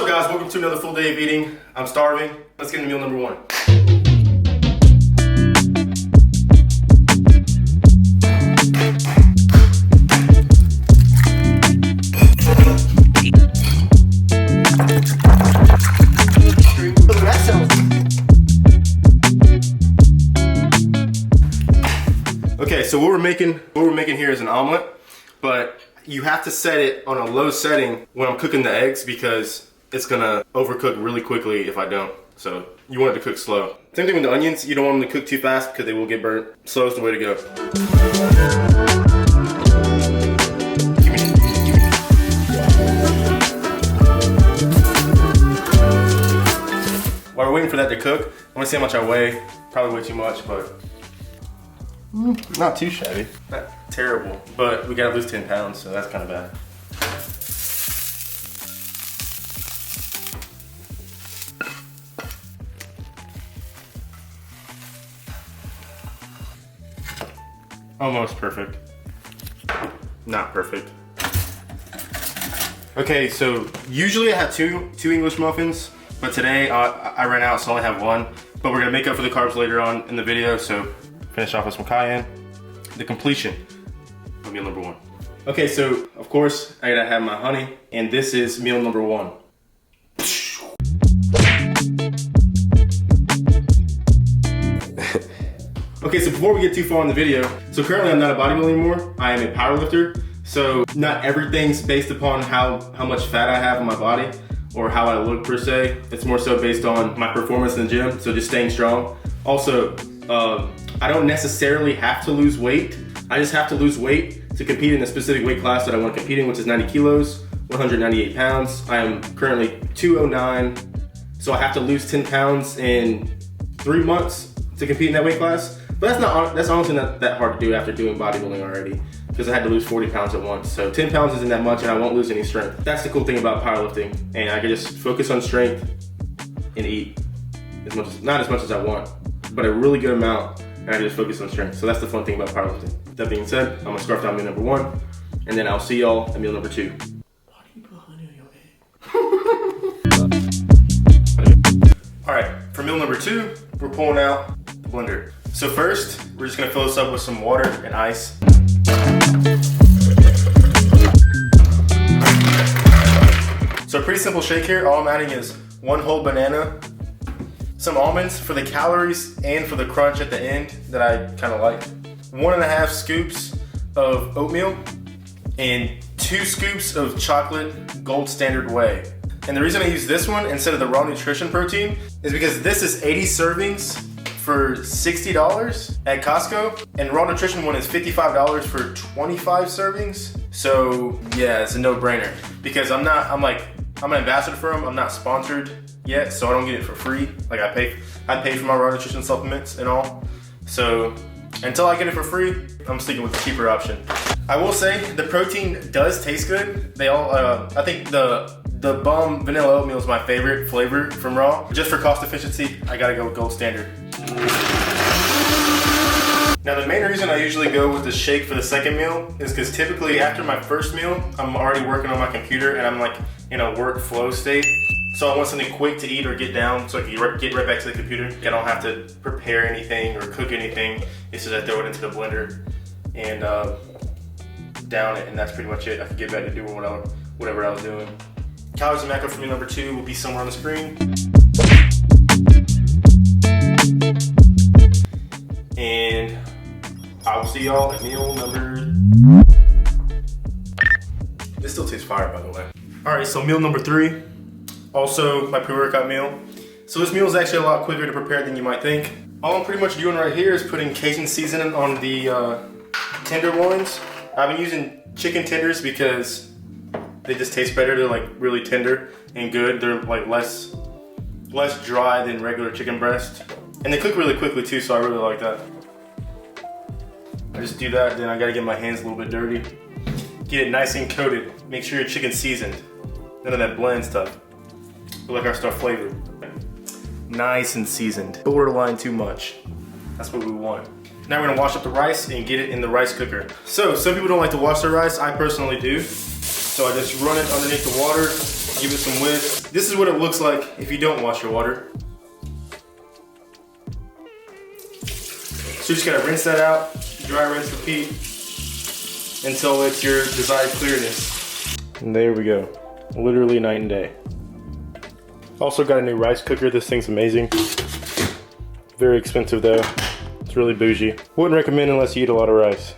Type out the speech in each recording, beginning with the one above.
What's up, guys? Welcome to another full day of eating. I'm starving. Let's get into meal number one. Okay, so what we're making here is an omelet, but you have to set it on a low setting when I'm cooking the eggs because it's gonna overcook really quickly if I don't. So you want it to cook slow. Same thing with the onions. You don't want them to cook too fast because they will get burnt. Slow is the way to go. While we're waiting for that to cook, I want to see how much I weigh. Probably way too much, but not too shabby. Not terrible, but we gotta lose 10 pounds, so that's kind of bad. Almost perfect. Not perfect. Okay, so usually I have two English muffins, but today I ran out, so I only have one. But we're gonna make up for the carbs later on in the video, so finish off with some cayenne. The completion of meal number one. Okay, so of course I gotta have my honey, and this is meal number one. Okay, so before we get too far in the video, so currently I'm not a bodybuilder anymore. I am a powerlifter. So not everything's based upon how much fat I have on my body or how I look per se. It's more so based on my performance in the gym, so just staying strong. Also, I don't necessarily have to lose weight. I just have to lose weight to compete in a specific weight class that I want to compete in, which is 90 kilos, 198 pounds. I am currently 209, so I have to lose 10 pounds in 3 months to compete in that weight class. But that's honestly not that hard to do after doing bodybuilding already, because I had to lose 40 pounds at once. So 10 pounds isn't that much and I won't lose any strength. That's the cool thing about powerlifting. And I can just focus on strength and eat not as much as I want, but a really good amount, and I can just focus on strength. So that's the fun thing about powerlifting. That being said, I'm gonna scarf down meal number one, and then I'll see y'all at meal number two. Why do you put honey on your egg? All right, for meal number two, we're pulling out the blender. So first, we're just gonna fill this up with some water and ice. So a pretty simple shake here. All I'm adding is one whole banana, some almonds for the calories and for the crunch at the end that I kind of like, 1.5 scoops of oatmeal, and 2 scoops of chocolate Gold Standard Whey. And the reason I use this one instead of the Raw Nutrition protein is because this is 80 servings for $60 at Costco, and Raw Nutrition one is $55 for 25 servings. So yeah, it's a no-brainer because I'm an ambassador for them. I'm not sponsored yet, so I don't get it for free. Like I pay for my Raw Nutrition supplements and all. So until I get it for free, I'm sticking with the cheaper option. I will say the protein does taste good. They all, I think the Bum Vanilla Oatmeal is my favorite flavor from Raw. Just for cost efficiency, I gotta go with Gold Standard. Now the main reason I usually go with the shake for the second meal is because typically after my first meal, I'm already working on my computer and I'm like in a work flow state. So I want something quick to eat or get down so I can get right back to the computer. I don't have to prepare anything or cook anything. It's just I throw it into the blender and down it, and that's pretty much it. I can get back to doing whatever I was doing. Calories and macro for meal number two will be somewhere on the screen. And I'll see y'all at meal number... This still tastes fire, by the way. All right, so meal number three, also my pre-workout meal. So this meal is actually a lot quicker to prepare than you might think. All I'm pretty much doing right here is putting Cajun seasoning on the tenderloins. I've been using chicken tenders because they just taste better. They're like really tender and good. They're like less dry than regular chicken breast. And they cook really quickly too, so I really like that. I just do that, then I gotta get my hands a little bit dirty. Get it nice and coated. Make sure your chicken's seasoned. None of that blend stuff. We like our stuff flavored. Nice and seasoned. Borderline too much. That's what we want. Now we're gonna wash up the rice and get it in the rice cooker. So some people don't like to wash their rice. I personally do. So I just run it underneath the water Give it some whisk. This is what it looks like if you don't wash your water. So you just gotta rinse that out, dry rinse, repeat, until it's your desired clearness. And there we go. Literally night and day. Also got a new rice cooker. This thing's amazing. Very expensive though. It's really bougie. Wouldn't recommend unless you eat a lot of rice.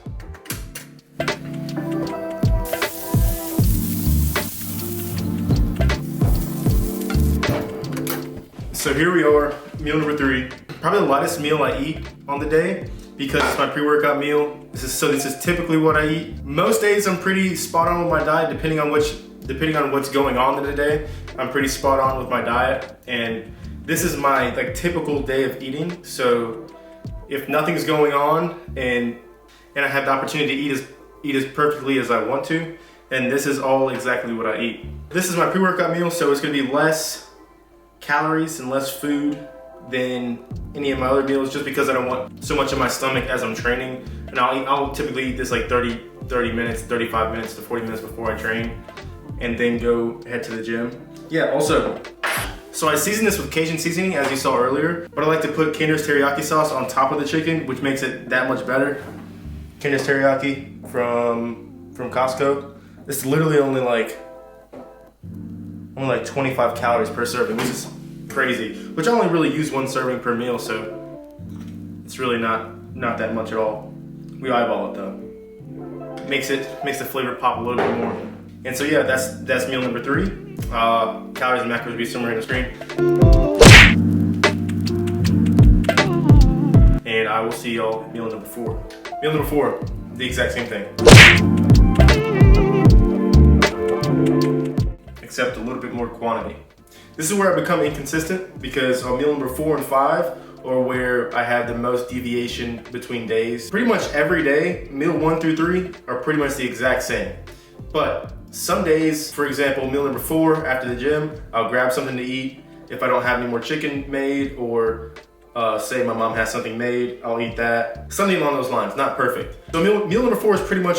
So here we are, meal number 3. Probably the lightest meal I eat on the day because it's my pre-workout meal. This is typically what I eat. Most days I'm pretty spot on with my diet depending on what's going on in the day. I'm pretty spot on with my diet, and this is my typical day of eating. So if nothing's going on and I have the opportunity to eat as perfectly as I want to, then this is all exactly what I eat. This is my pre-workout meal, so it's gonna be less calories and less food than any of my other meals, just because I don't want so much in my stomach as I'm training. And I'll typically eat this 30 minutes, 35 minutes to 40 minutes before I train, and then go head to the gym. Yeah, also, so I seasoned this with Cajun seasoning, as you saw earlier, but I like to put Kinder's teriyaki sauce on top of the chicken, which makes it that much better. Kinder's teriyaki from Costco. It's literally only like 25 calories per serving, which is crazy. Which I only really use 1 serving per meal, so it's really not that much at all. We eyeball it though. Makes the flavor pop a little bit more. And so yeah, that's meal number 3. Calories and macros will be somewhere in the screen. And I will see y'all at meal number 4. Meal number 4, the exact same thing. Except a little bit more quantity. This is where I become inconsistent, because on meal number 4 and 5 are where I have the most deviation between days. Pretty much every day, meal 1 through 3 are pretty much the exact same. But some days, for example, meal number 4 after the gym, I'll grab something to eat. If I don't have any more chicken made, or say my mom has something made, I'll eat that. Something along those lines, not perfect. So meal number 4 is pretty much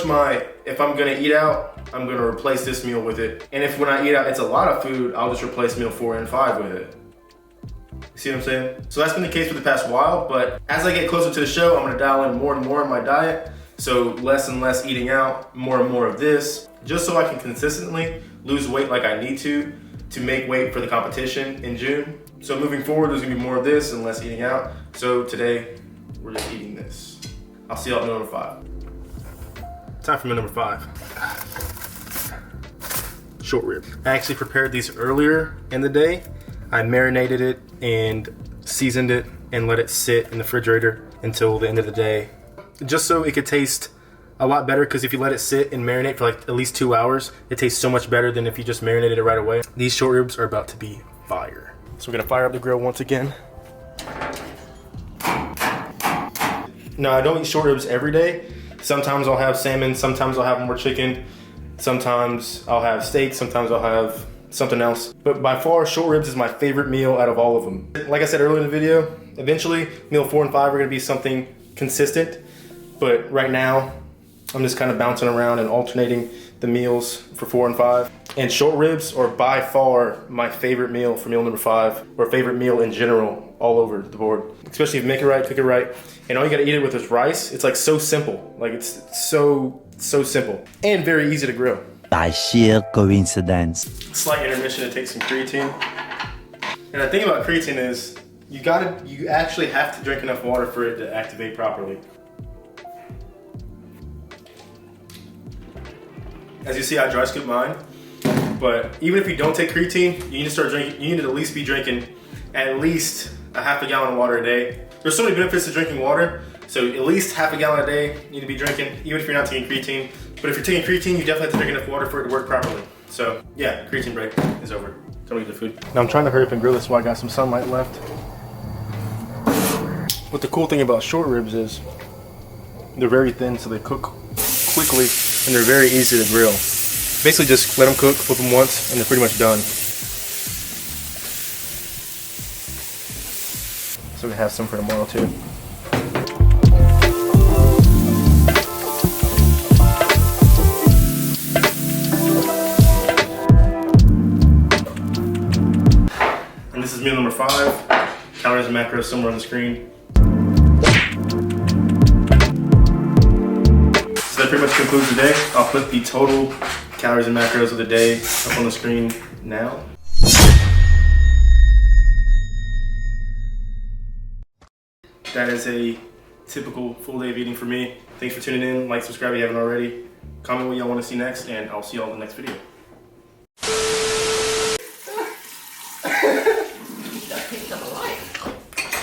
if I'm gonna eat out, I'm gonna replace this meal with it. And if when I eat out it's a lot of food, I'll just replace meal 4 and 5 with it. You see what I'm saying? So that's been the case for the past while, but as I get closer to the show, I'm gonna dial in more and more in my diet. So less and less eating out, more and more of this, just so I can consistently lose weight like I need to make weight for the competition in June. So moving forward, there's gonna be more of this and less eating out. So today, we're just eating this. I'll see y'all at meal number 5. Time for meal number 5. Short rib. I actually prepared these earlier in the day. I marinated it and seasoned it and let it sit in the refrigerator until the end of the day, just so it could taste a lot better, because if you let it sit and marinate for at least 2 hours, it tastes so much better than if you just marinated it right away. These short ribs are about to be fire. So we're gonna fire up the grill once again. No, I don't eat short ribs every day. Sometimes I'll have salmon, sometimes I'll have more chicken, sometimes I'll have steak, sometimes I'll have something else. But by far, short ribs is my favorite meal out of all of them. Like I said earlier in the video, eventually meal 4 and 5 are gonna be something consistent. But right now, I'm just kind of bouncing around and alternating the meals for 4 and 5. And short ribs are by far my favorite meal for meal number 5, or favorite meal in general, all over the board. Especially if you make it right, cook it right, and all you gotta eat it with is rice. It's so simple. It's so simple. And very easy to grill. By sheer coincidence. Slight intermission to take some creatine. And the thing about creatine is, you actually have to drink enough water for it to activate properly. As you see, I dry scoop mine. But even if you don't take creatine, you need to start drinking. You need to at least be drinking at least a half a gallon of water a day. There's so many benefits to drinking water. So at least half a gallon a day you need to be drinking, even if you're not taking creatine. But if you're taking creatine, you definitely have to drink enough water for it to work properly. So yeah, creatine break is over. Time to eat the food. Now I'm trying to hurry up and grill this while I got some sunlight left. What the cool thing about short ribs is they're very thin, so they cook quickly and they're very easy to grill. Basically just let them cook, flip them once, and they're pretty much done. So we have some for tomorrow too. And this is meal number 5. Calories and macros somewhere on the screen. So that pretty much concludes the day. I'll put the total calories and macros of the day up on the screen now. That is a typical full day of eating for me. Thanks for tuning in. Like, subscribe if you haven't already. Comment what y'all want to see next, and I'll see y'all in the next video.